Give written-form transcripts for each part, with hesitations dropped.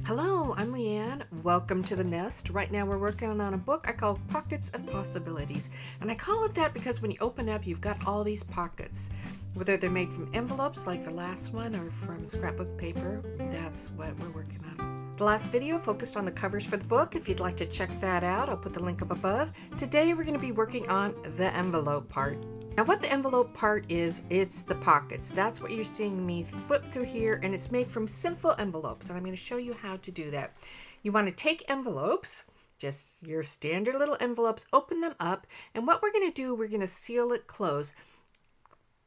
Hello, I'm LuAnn. Welcome to the nest. Right now we're working on a book I call Pockets of Possibilities. And I call it that because when you open up, you've got all these pockets. Whether they're made from envelopes like the last one or from scrapbook paper, that's what we're working on. The last video focused on the covers for the book. If you'd like to check that out, I'll put the link up above. Today we're going to be working on the envelope part. Now what the envelope part is, it's the pockets. That's what you're seeing me flip through here, and it's made from simple envelopes, and I'm going to show you how to do that. You want to take envelopes, just your standard little envelopes, open them up, and what we're going to do, we're going to seal it closed.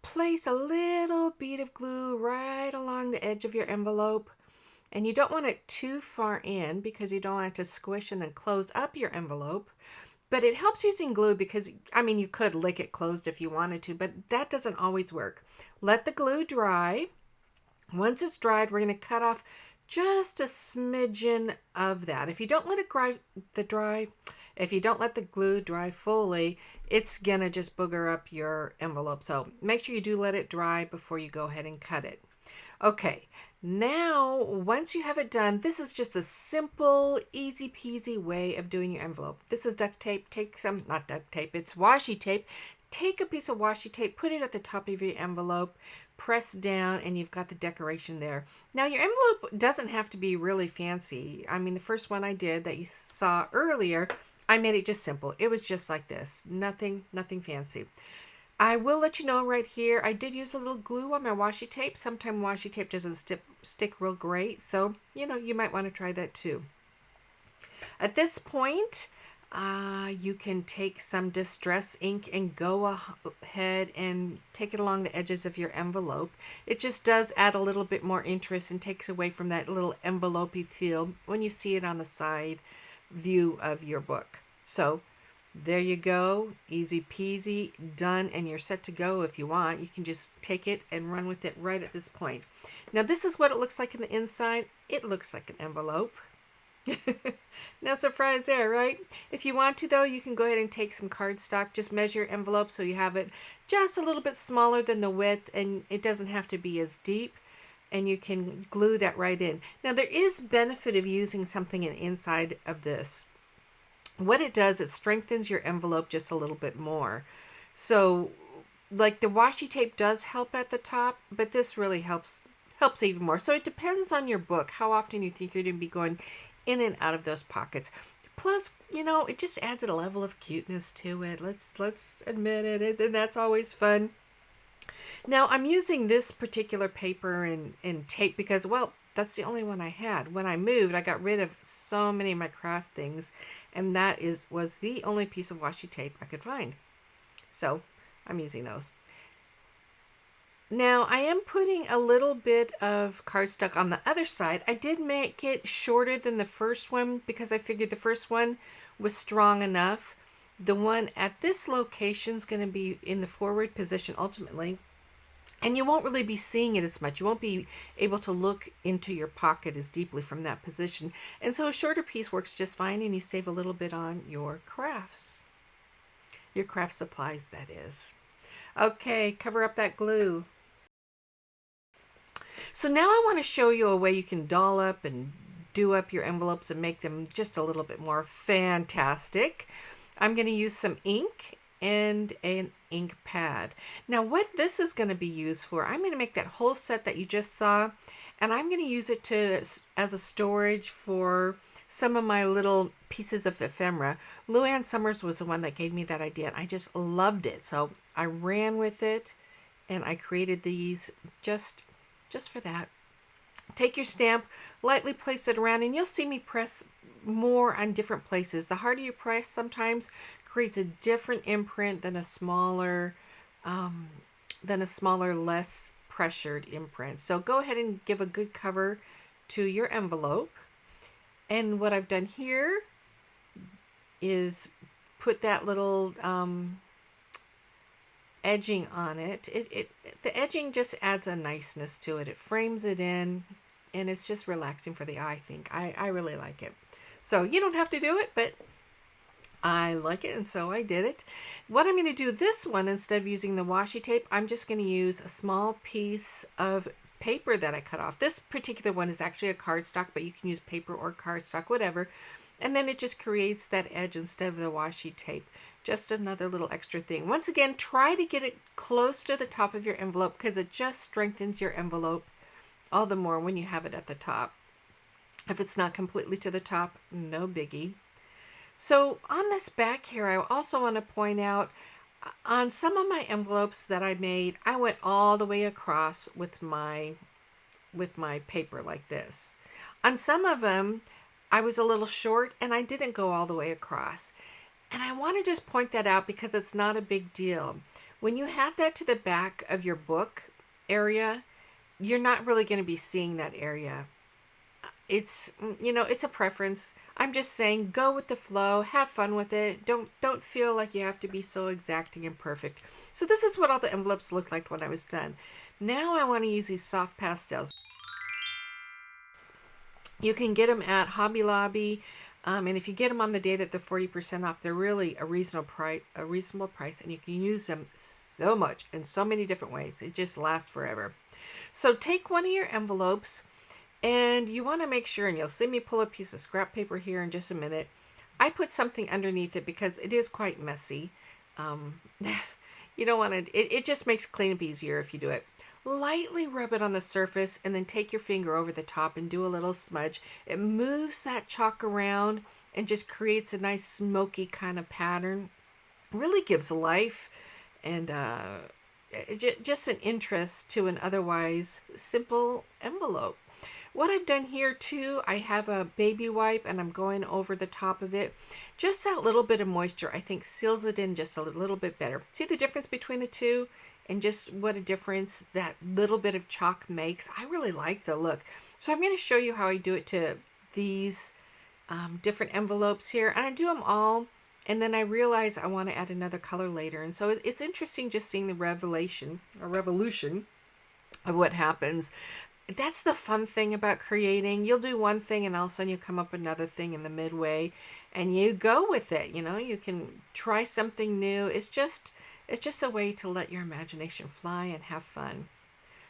Place a little bead of glue right along the edge of your envelope, and you don't want it too far in because you don't want it to squish and then close up your envelope. But it helps using glue because, you could lick it closed if you wanted to, but that doesn't always work. Let the glue dry. Once it's dried, we're going to cut off just a smidgen of that. If you don't let it if you don't let the glue dry fully, it's going to just booger up your envelope. So make sure you do let it dry before you go ahead and cut it. Okay, now once you have it done, this is just a simple, easy peasy way of doing your envelope. This is duct tape. Not duct tape, it's washi tape. Take a piece of washi tape, put it at the top of your envelope, press down, and you've got the decoration there. Now your envelope doesn't have to be really fancy. The first one I did that you saw earlier, I made it just simple. It was just like this, nothing fancy. I will let you know right here, I did use a little glue on my washi tape. Sometimes washi tape doesn't stick real great, so you might want to try that too. At this point, you can take some distress ink and go ahead and take it along the edges of your envelope. It just does add a little bit more interest and takes away from that little envelope-y feel when you see it on the side view of your book. So there you go, easy peasy, done, and you're set to go. If you want, you can just take it and run with it right at this point. Now this is what it looks like in the inside. It looks like an envelope. No surprise there, right? If you want to though, you can go ahead and take some cardstock, just measure your envelope so you have it just a little bit smaller than the width, and it doesn't have to be as deep, and you can glue that right in. Now there is benefit of using something inside of this. What it does, it strengthens your envelope just a little bit more. So like the washi tape does help at the top, but this really helps even more. So it depends on your book, how often you think you're going to be going in and out of those pockets. Plus, it just adds a level of cuteness to it. Let's admit it, and that's always fun. Now I'm using this particular paper and tape because, well, that's the only one I had. When I moved, I got rid of so many of my craft things, and that was the only piece of washi tape I could find. So I'm using those. Now I am putting a little bit of cardstock on the other side. I did make it shorter than the first one because I figured the first one was strong enough. The one at this location is going to be in the forward position ultimately, and you won't really be seeing it as much. You won't be able to look into your pocket as deeply from that position. And so a shorter piece works just fine, and you save a little bit on your crafts. Your craft supplies, that is. Okay, cover up that glue. So now I want to show you a way you can doll up and do up your envelopes and make them just a little bit more fantastic. I'm going to use some ink and an ink pad. Now what this is going to be used for, I'm going to make that whole set that you just saw, and I'm going to use it as a storage for some of my little pieces of ephemera. LuAnn Summers was the one that gave me that idea, and I just loved it. So I ran with it and I created these just for that. Take your stamp, lightly place it around, and you'll see me press more on different places. The harder you press sometimes creates a different imprint than a smaller, less pressured imprint. So go ahead and give a good cover to your envelope. And what I've done here is put that little edging on it. The edging just adds a niceness to it. It frames it in, and it's just relaxing for the eye, I think. I really like it. So you don't have to do it, but I like it, and so I did it. What I'm going to do this one, instead of using the washi tape, I'm just going to use a small piece of paper that I cut off. This particular one is actually a cardstock, but you can use paper or cardstock, whatever. And then it just creates that edge instead of the washi tape. Just another little extra thing. Once again, try to get it close to the top of your envelope because it just strengthens your envelope all the more when you have it at the top. If it's not completely to the top, no biggie. So on this back here, I also want to point out on some of my envelopes that I made, I went all the way across with my paper like this. On some of them, I was a little short and I didn't go all the way across. And I want to just point that out because it's not a big deal. When you have that to the back of your book area, you're not really going to be seeing that area. It's, it's a preference. I'm just saying, go with the flow, have fun with it. Don't feel like you have to be so exacting and perfect. So this is what all the envelopes looked like when I was done. Now I want to use these soft pastels. You can get them at Hobby Lobby, and if you get them on the day that they're 40% off, they're really a reasonable price, and you can use them so much in so many different ways. It just lasts forever. So take one of your envelopes, and you want to make sure, and you'll see me pull a piece of scrap paper here in just a minute. I put something underneath it because it is quite messy. You don't want to, it just makes cleanup easier if you do it. Lightly rub it on the surface and then take your finger over the top and do a little smudge. It moves that chalk around and just creates a nice smoky kind of pattern. Really gives life and just an interest to an otherwise simple envelope. What I've done here too, I have a baby wipe and I'm going over the top of it. Just that little bit of moisture, I think, seals it in just a little bit better. See the difference between the two? And just what a difference that little bit of chalk makes. I really like the look. So I'm going to show you how I do it to these different envelopes here. And I do them all. And then I realize I want to add another color later. And so it's interesting just seeing the revolution of what happens. That's the fun thing about creating. You'll do one thing and all of a sudden you come up with another thing in the midway. And you go with it. You can try something new. It's just a way to let your imagination fly and have fun.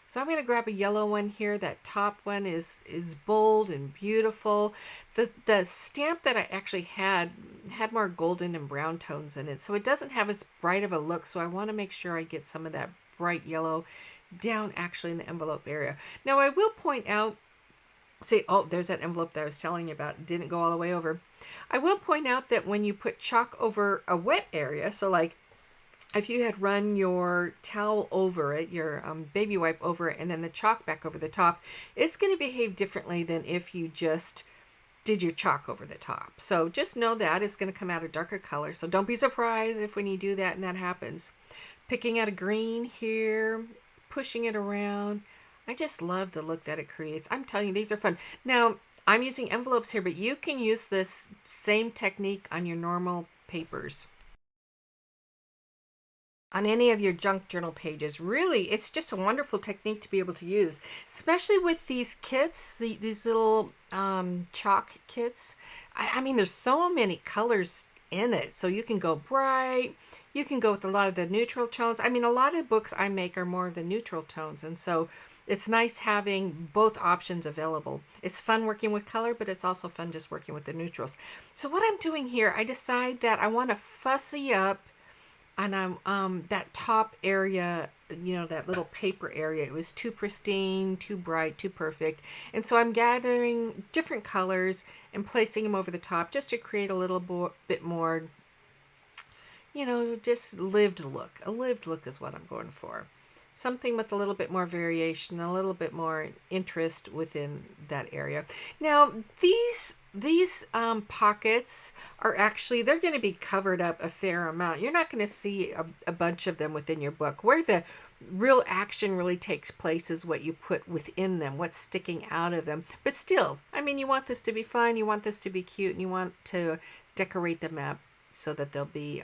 So I'm going to grab a yellow one here. That top one is bold and beautiful. The stamp that I actually had more golden and brown tones in it. So it doesn't have as bright of a look. So I want to make sure I get some of that bright yellow down actually in the envelope area. Now I will point out, there's that envelope that I was telling you about. It didn't go all the way over. I will point out that when you put chalk over a wet area, so like if you had run your towel over it, your baby wipe over it, and then the chalk back over the top, it's going to behave differently than if you just did your chalk over the top. So just know that it's going to come out a darker color. So don't be surprised if when you do that and that happens. Picking out a green here, pushing it around. I just love the look that it creates. I'm telling you, these are fun. Now, I'm using envelopes here, but you can use this same technique on your normal papers, on any of your junk journal pages. Really, it's just a wonderful technique to be able to use, especially with these kits, these little chalk kits. I mean, there's so many colors in it, so you can go bright, you can go with a lot of the neutral tones. I mean, a lot of books I make are more of the neutral tones, and so it's nice having both options available. It's fun working with color, but it's also fun just working with the neutrals. So what I'm doing here, I decide that I want to fussy up on that top area, that little paper area. It was too pristine, too bright, too perfect. And so I'm gathering different colors and placing them over the top just to create a little bit more, just lived look. A lived look is what I'm going for. Something with a little bit more variation, a little bit more interest within that area. Now, these pockets are actually, they're going to be covered up a fair amount. You're not going to see a bunch of them within your book. Where the real action really takes place is what you put within them, what's sticking out of them. But still, I mean, you want this to be fun, you want this to be cute, and you want to decorate them up so that they'll be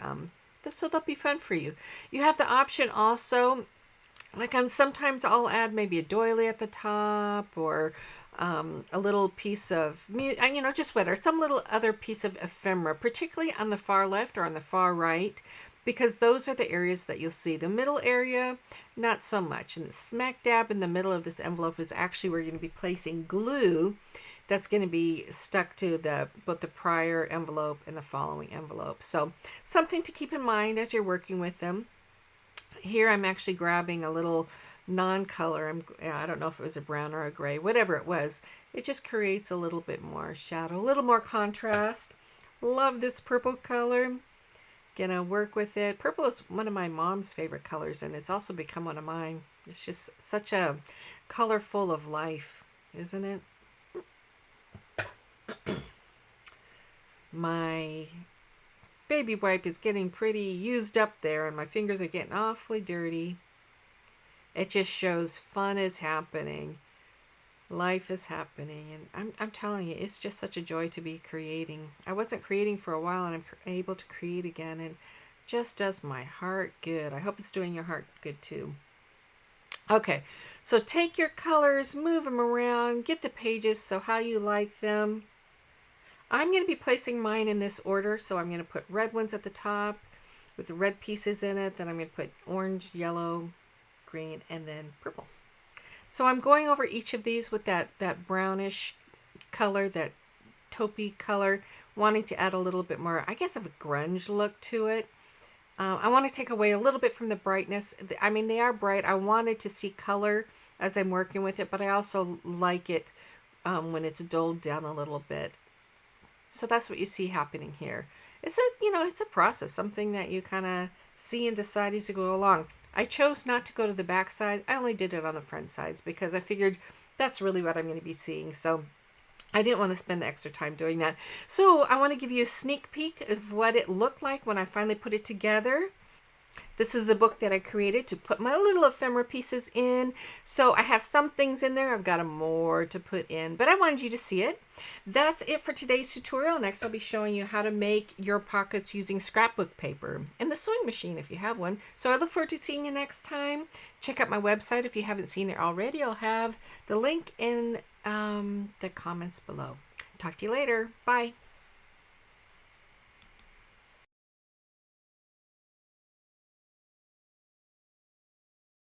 fun for you. You have the option also, like sometimes I'll add maybe a doily at the top, or a little piece of, just whatever, some little other piece of ephemera, particularly on the far left or on the far right. because those are the areas that you'll see. The middle area, not so much. And smack dab in the middle of this envelope is actually where you're going to be placing glue that's going to be stuck to both the prior envelope and the following envelope. So something to keep in mind as you're working with them. Here I'm actually grabbing a little non-color. I don't know if it was a brown or a gray, whatever it was. It just creates a little bit more shadow, a little more contrast. Love this purple color. Gonna work with it. Purple is one of my mom's favorite colors, and it's also become one of mine. It's just such a color full of life, isn't it? My baby wipe is getting pretty used up there, and my fingers are getting awfully dirty. It just shows fun is happening. Life is happening, and I'm telling you, it's just such a joy to be creating. I wasn't creating for a while, and I'm able to create again, and just does my heart good. I hope it's doing your heart good too. Okay, so take your colors, move them around, get the pages so how you like them. I'm going to be placing mine in this order, so I'm going to put red ones at the top with the red pieces in it. Then I'm going to put orange, yellow, green, and then purple. So I'm going over each of these with that brownish color, that taupey color, wanting to add a little bit more, I guess, of a grunge look to it. I want to take away a little bit from the brightness. I mean, they are bright. I wanted to see color as I'm working with it, but I also like it when it's dulled down a little bit. So that's what you see happening here. It's a process, something that you kind of see and decide as you go along. I chose not to go to the back side. I only did it on the front sides because I figured that's really what I'm going to be seeing. So I didn't want to spend the extra time doing that. So I want to give you a sneak peek of what it looked like when I finally put it together. This is the book that I created to put my little ephemera pieces in. So I have some things in there. I've got more to put in, but I wanted you to see it. That's it for today's tutorial. Next, I'll be showing you how to make your pockets using scrapbook paper and the sewing machine if you have one. So I look forward to seeing you next time. Check out my website if you haven't seen it already. I'll have the link in the comments below. Talk to you later. Bye.